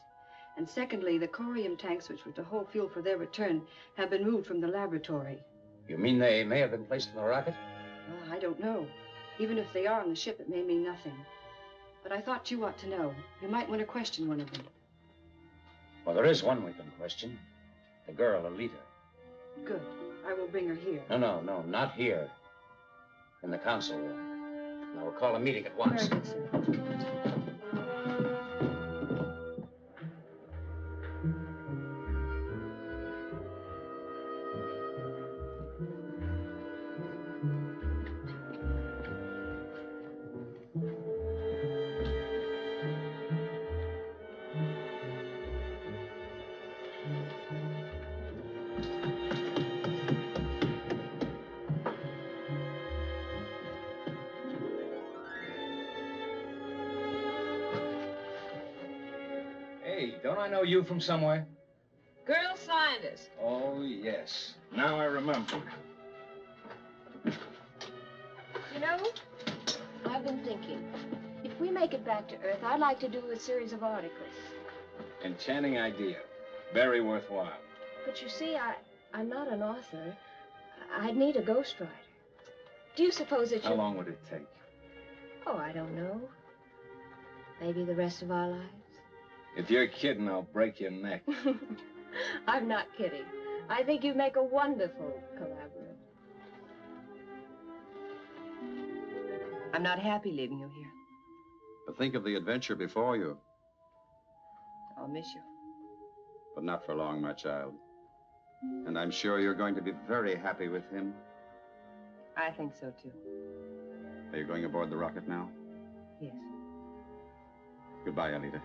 And secondly, the corium tanks, which were to hold fuel for their return, have been moved from the laboratory. You mean they may have been placed in the rocket? Well, I don't know. Even if they are on the ship, it may mean nothing. But I thought you ought to know. You might want to question one of them. Well, there is one we can question. The girl, Alita. Good. I will bring her here. No, not here. In the council room. I will call a meeting at once. Very good, sir. Hey, don't I know you from somewhere? Girl scientist. Oh, yes. Now I remember. You know, I've been thinking. If we make it back to Earth, I'd like to do a series of articles. Enchanting idea. Very worthwhile. But you see, I'm not an author. I'd need a ghostwriter. Do you suppose that you... How long would it take? Oh, I don't know. Maybe the rest of our lives. If you're kidding, I'll break your neck. I'm not kidding. I think you'd make a wonderful collaborator. I'm not happy leaving you here. But think of the adventure before you. I'll miss you. But not for long, my child. And I'm sure you're going to be very happy with him. I think so, too. Are you going aboard the rocket now? Yes. Goodbye, Alita.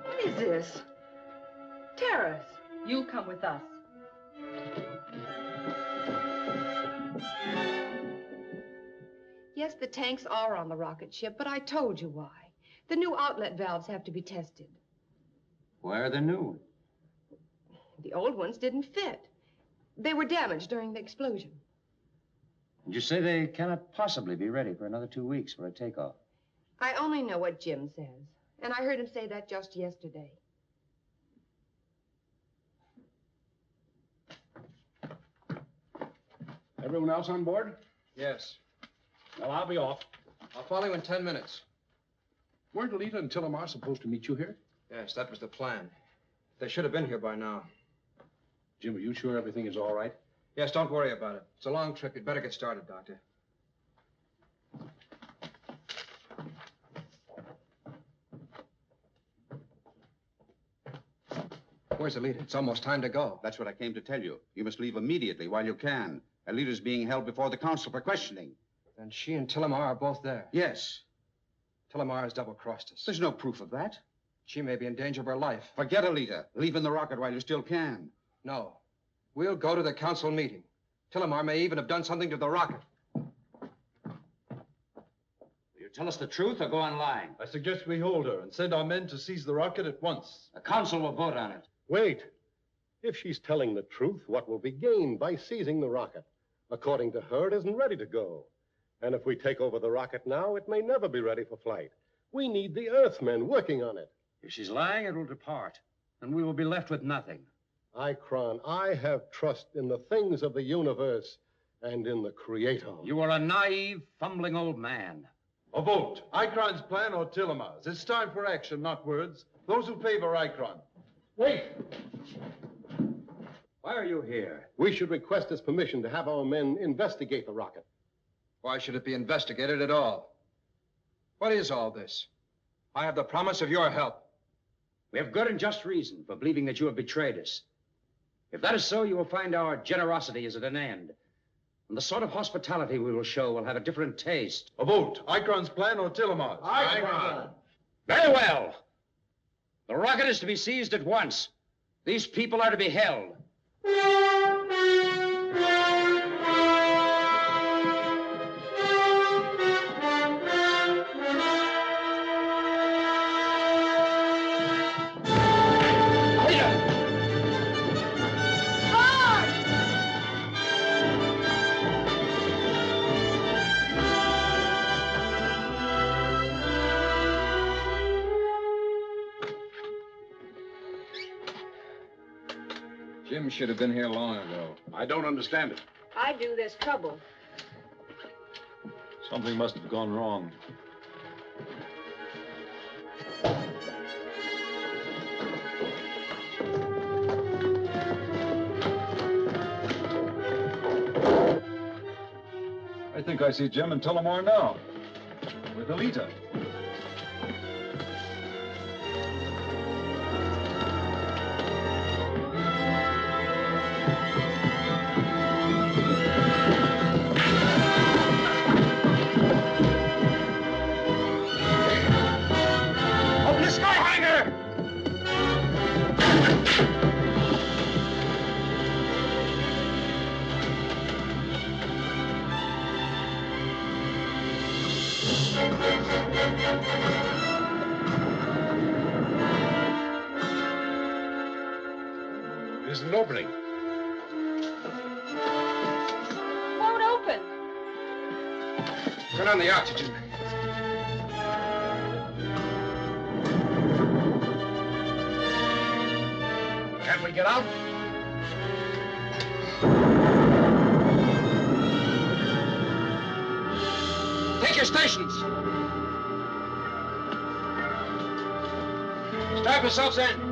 What is this? Terrace, you'll come with us. Yes, the tanks are on the rocket ship, but I told you why. The new outlet valves have to be tested. Why are they new? The old ones didn't fit. They were damaged during the explosion. And you say they cannot possibly be ready for another 2 weeks for a takeoff. I only know what Jim says, and I heard him say that just yesterday. Everyone else on board? Yes. Well, I'll be off. I'll follow you in 10 minutes. Weren't Alita and Tillamar supposed to meet you here? Yes, that was the plan. They should have been here by now. Jim, are you sure everything is all right? Yes, don't worry about it. It's a long trip. You'd better get started, Doctor. Where's Alita? It's almost time to go. That's what I came to tell you. You must leave immediately while you can. Alita's being held before the council for questioning. Then she and Tillamar are both there. Yes. Tillamar has double-crossed us. There's no proof of that. She may be in danger of her life. Forget Alita. Leave in the rocket while you still can. No. We'll go to the council meeting. Tillamar may even have done something to the rocket. Will you tell us the truth or go on lying? I suggest we hold her and send our men to seize the rocket at once. The council will vote on it. Wait. If she's telling the truth, what will be gained by seizing the rocket? According to her, it isn't ready to go. And if we take over the rocket now, it may never be ready for flight. We need the Earthmen working on it. If she's lying, it will depart, and we will be left with nothing. Ikron, I have trust in the things of the universe and in the Creator. You are a naive, fumbling old man. A vote. Ikron's plan or Tillamar's. It's time for action, not words. Those who favor Ikron. Wait! Why are you here? We should request his permission to have our men investigate the rocket. Why should it be investigated at all? What is all this? I have the promise of your help. We have good and just reason for believing that you have betrayed us. If that is so, you will find our generosity is at an end. And the sort of hospitality we will show will have a different taste. A vote. Ikron's plan or Tillamar's? Ikron! Very well. The rocket is to be seized at once. These people are to be held. Jim should have been here long ago. I don't understand it. I do. There's trouble. Something must have gone wrong. I think I see Jim and Tillamar now. With Alita. It isn't opening. Won't open. Turn on the oxygen. Can't we get out? Take your stations. Strap yourselves in.